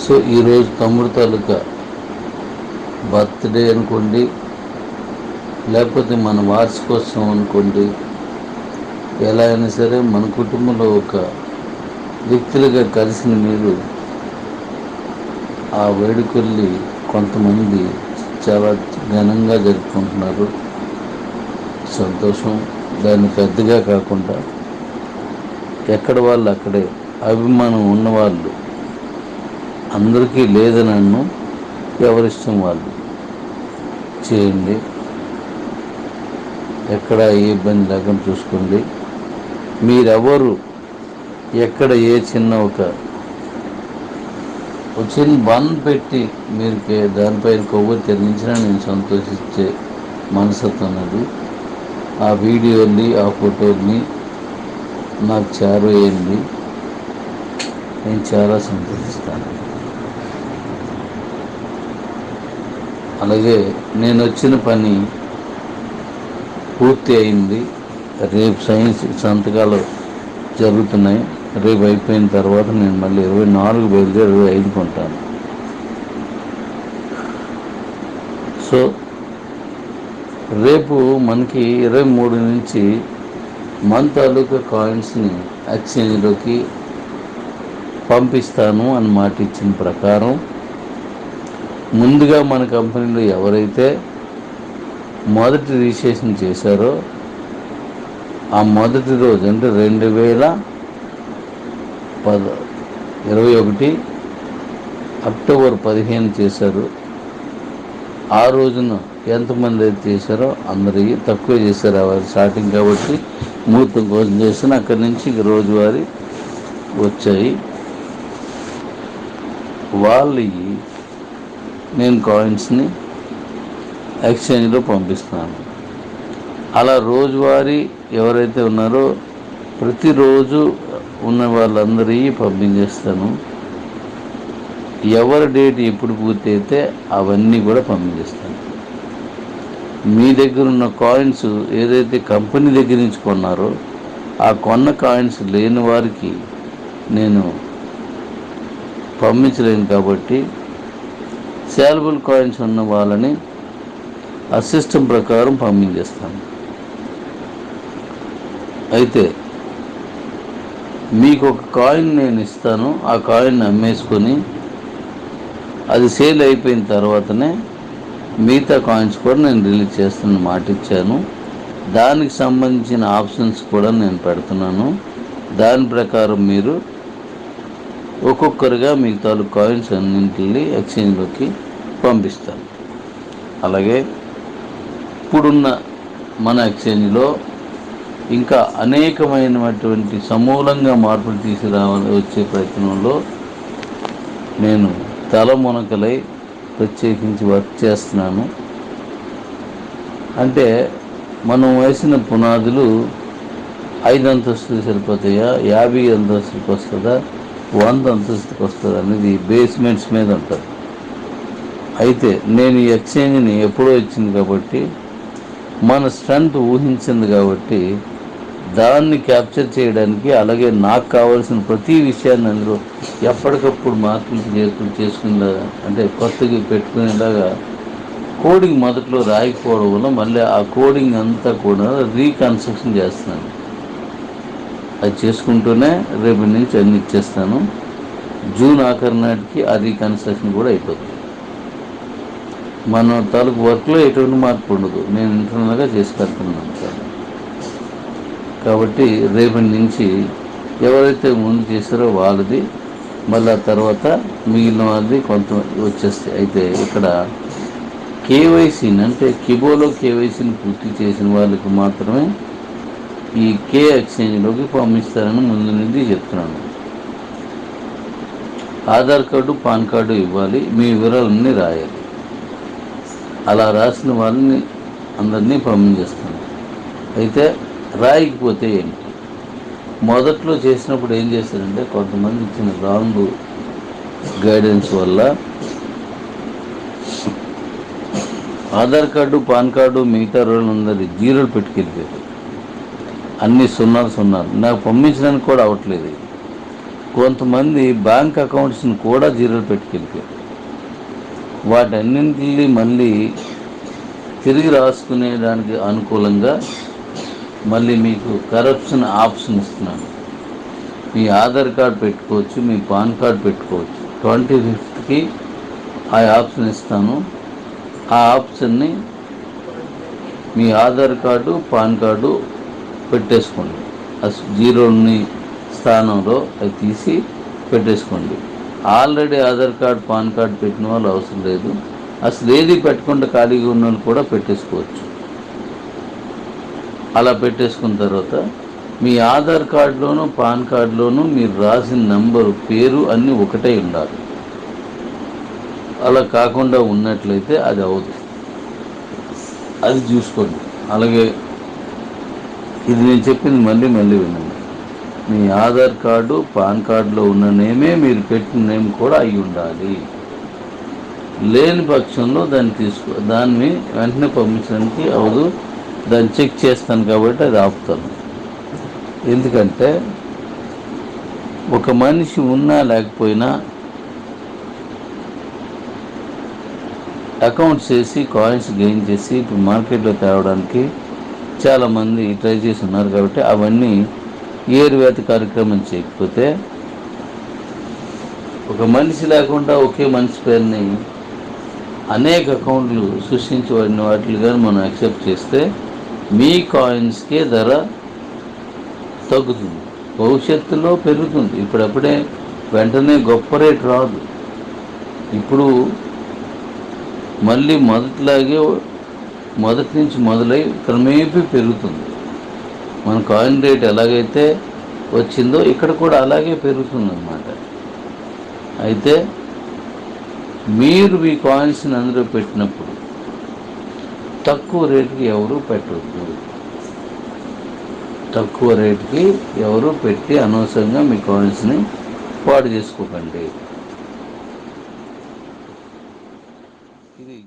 So ఈరోజు తమ్ముడు తాలూకా birthday అనుకోండి, లేకపోతే మన వార్షికోత్సవం అనుకోండి, ఎలా అయినా సరే మన కుటుంబంలో ఒక వ్యక్తులుగా కలిసిన మీరు ఆ వేడుకల్ని కొంతమంది చాలా ఘనంగా జరుపుకుంటున్నారు. సంతోషం. దాన్ని పెద్దగా కాకుండా ఎక్కడ వాళ్ళు అక్కడే అభిమానం ఉన్నవాళ్ళు అందరికీ లేదనన్ను, ఎవరిష్టం వాళ్ళు చేయండి. ఎక్కడ ఏ ఇబ్బంది లేకుండా చూసుకోండి. మీరెవరు ఎక్కడ ఏ చిన్న ఒక చిన్న బన్ పెట్టి మీరు దానిపైన కొవ్వు తెరించినా నేను సంతోషించే మనసత్వం అది. ఆ వీడియోని ఆ ఫోటోని నాకు చేరవేయండి, నేను చాలా సంతోషిస్తాను. అలాగే నేను వచ్చిన పని పూర్తి అయింది. రేపు సైన్స్ సంతకాలు జరుగుతున్నాయి. రేపు అయిపోయిన తర్వాత నేను మళ్ళీ 24 బయలుదేరి 25 కొంటాను. సో రేపు మనకి 23 నుంచి మన తాలూకా కాయిన్స్ని ఎక్స్చేంజ్లోకి పంపిస్తాను అని మాట ఇచ్చిన ప్రకారం ముందుగా మన కంపెనీలో ఎవరైతే మొదటి రిజిస్ట్రేషన్ చేశారో ఆ మొదటి రోజు అంటే 2021 అక్టోబర్ 15 చేశారు. ఆ రోజున ఎంతమంది అయితే చేశారో అందరికీ తక్కువ చేశారు. వారు స్టార్టింగ్ కాబట్టి ముహూర్తం కోసం చేసిన అక్కడి నుంచి రోజువారీ వచ్చాయి. వాళ్ళకి నేను కాయిన్స్ని ఎక్స్చేంజ్లో పంపిస్తున్నాను. అలా రోజువారీ ఎవరైతే ఉన్నారో ప్రతిరోజు ఉన్న వాళ్ళందరికీ పంపించేస్తాను. ఎవరి డేట్ ఎప్పుడు పూర్తి అయితే అవన్నీ కూడా పంపించేస్తాను. మీ దగ్గర ఉన్న కాయిన్స్ ఏదైతే కంపెనీ దగ్గర నుంచి కొన్నారో ఆ కొన్న కాయిన్స్ లేని వారికి నేను పంపించలేను కాబట్టి సేలబుల్ కాయిన్స్ ఉన్న వాళ్ళని ఆ సిస్టమ్ ప్రకారం పంపించేస్తాను. అయితే మీకు ఒక కాయిన్ నేను ఇస్తాను. ఆ కాయిన్ అమ్మేసుకొని అది సేల్ అయిపోయిన తర్వాతనే మిగతా కాయిన్స్ కూడా నేను రిలీజ్ చేస్తున్న మాట ఇచ్చాను. దానికి సంబంధించిన ఆప్షన్స్ కూడా నేను పెడుతున్నాను. దాని ప్రకారం మీరు ఒక్కొక్కరుగా మీకు తాలూకు కాయిన్స్ అన్నింటినీ ఎక్స్చేంజ్లోకి పంపిస్తాను. అలాగే ఇప్పుడున్న మన ఎక్స్చేంజ్లో ఇంకా అనేకమైనటువంటి సమూలంగా మార్పులు తీసుకురావాలి వచ్చే ప్రయత్నంలో నేను తలమునకలై ప్రత్యేకించి వర్క్ చేస్తున్నాను. అంటే మనం వేసిన పునాదులు 5 అంతస్తులు సరిపోతాయా, 50 అంతస్తులకు వస్తుందా, 100 అంతస్తులకు వస్తుందా అనేది బేస్మెంట్స్ మీద ఉంటుంది. అయితే నేను ఈ ఎక్స్చేంజ్ని ఎప్పుడో ఇచ్చింది కాబట్టి మన స్ట్రెంత్ ఊహించింది కాబట్టి దాన్ని క్యాప్చర్ చేయడానికి, అలాగే నాకు కావాల్సిన ప్రతి విషయాన్ని అందులో ఎప్పటికప్పుడు మార్పులు చేర్పులు చేసుకునేలాగా, అంటే కొత్తగా పెట్టుకునేలాగా కోడింగ్ మొదట్లో రాయకపోవడం వల్ల మళ్ళీ ఆ కోడింగ్ అంతా కూడా రీకన్స్ట్రక్షన్ చేస్తున్నాను. అది చేసుకుంటూనే రేపటి నుంచి అన్ని ఇచ్చేస్తాను. జూన్ ఆఖరి నాటికి ఆ రీకన్స్ట్రక్షన్ కూడా అయిపోతుంది. మన తాలూకు వర్క్లో ఎటువంటి మార్పు ఉండదు. నేను ఇంటర్నల్గా చేసి పెడుతున్నాను కాబట్టి రేపటి నుంచి ఎవరైతే ముందు చేశారో వాళ్ళది, మళ్ళీ ఆ తర్వాత మిగిలిన వాళ్ళది కొంత వచ్చేస్తాయి. అయితే ఇక్కడ కేవైసీని అంటే కిబోలో కేవైసీని పూర్తి చేసిన వాళ్ళకి మాత్రమే ఈ కే ఎక్స్చేంజ్లోకి పంపిస్తారని ముందు నుండి చెప్తున్నాను. ఆధార్ కార్డు, పాన్ కార్డు ఇవ్వాలి, మీ వివరాలన్నీ రాయాలి. అలా రాసిన వాళ్ళని అందరినీ పంపించేస్తాను. అయితే రాయకపోతే ఏంటి? మొదట్లో చేసినప్పుడు ఏం చేశారంటే కొంతమంది ఇచ్చిన రాంగ్ గైడెన్స్ వల్ల ఆధార్ కార్డు, పాన్ కార్డు మిగతా రోజులందరి జీరోలు పెట్టుకెళ్ళిపోయారు. అన్ని సున్నాలు. నాకు పంపించడానికి కూడా అవ్వట్లేదు. కొంతమంది బ్యాంక్ అకౌంట్స్ని కూడా జీరోలు పెట్టుకెళ్ళిపోయారు. వాటన్నింటినీ మళ్ళీ తిరిగి రాసుకునేదానికి అనుకూలంగా మళ్ళీ మీకు కరప్షన్ ఆప్షన్ ఇస్తున్నాను. మీ ఆధార్ కార్డు పెట్టుకోవచ్చు, మీ పాన్ కార్డు పెట్టుకోవచ్చు. 25th ఆ ఆప్షన్ ఇస్తాను. ఆ ఆప్షన్ని మీ ఆధార్ కార్డు పాన్ కార్డు పెట్టేసుకోండి. జీరోని స్థానంలో అది తీసి పెట్టేసుకోండి. Already Aadhaar card pan card పెట్టిన వాళ్ళు అవసరం లేదు. అసలు ఏది పెట్టకుండా ఖాళీగా ఉన్న వాళ్ళు కూడా పెట్టేసుకోవచ్చు. అలా పెట్టేసుకున్న తర్వాత మీ ఆధార్ కార్డులోనూ పాన్ కార్డులోనూ మీరు రాసిన నంబరు పేరు అన్నీ ఒకటే ఉండాలి. అలా కాకుండా ఉన్నట్లయితే అది అవుతుంది. అది చూసుకోండి. అలాగే ఇది నేను చెప్పింది మళ్ళీ వినండి. మీ ఆధార్ కార్డు పాన్ కార్డులో ఉన్న నేమే మీరు పెట్టిన నేమ్ కూడా అయి ఉండాలి. లేని పక్షంలో దాన్ని వెంటనే పంపించడానికి అవదు. దాన్ని చెక్ చేస్తాను కాబట్టి అది ఆపుతాను. ఎందుకంటే ఒక మనిషి ఉన్నా లేకపోయినా అకౌంట్స్ చేసి కాయిన్స్ గెయిన్ చేసి ఇప్పుడు మార్కెట్లో తేవడానికి చాలామంది ట్రై చేసి ఉన్నారు. కాబట్టి అవన్నీ ఏరువేత కార్యక్రమం చేయకపోతే ఒక మనిషి లేకుండా ఒకే మనిషి పేరుని అనేక అకౌంట్లు సృష్టించబడిన వాటిని కానీ మనం యాక్సెప్ట్ చేస్తే మీ కాయిన్స్కే ధర తగ్గుతుంది, భవిష్యత్తులో పెరుగుతుంది. ఇప్పుడప్పుడే వెంటనే గొప్ప రేటు రాదు. ఇప్పుడు మళ్ళీ మొదటి నుంచి మొదలై క్రమేపీ పెరుగుతుంది. మన కాయిన్ రేట్ ఎలాగైతే వచ్చిందో ఇక్కడ కూడా అలాగే పెరుగుతుంది అన్నమాట. అయితే మీరు మీ కాయిన్స్ని అందులో పెట్టినప్పుడు తక్కువ రేటుకి ఎవరు పెట్టవద్దు. తక్కువ రేటుకి ఎవరు పెట్టి అనవసరంగా మీ కాయిన్స్ని పాడు చేసుకోకండి. ఇది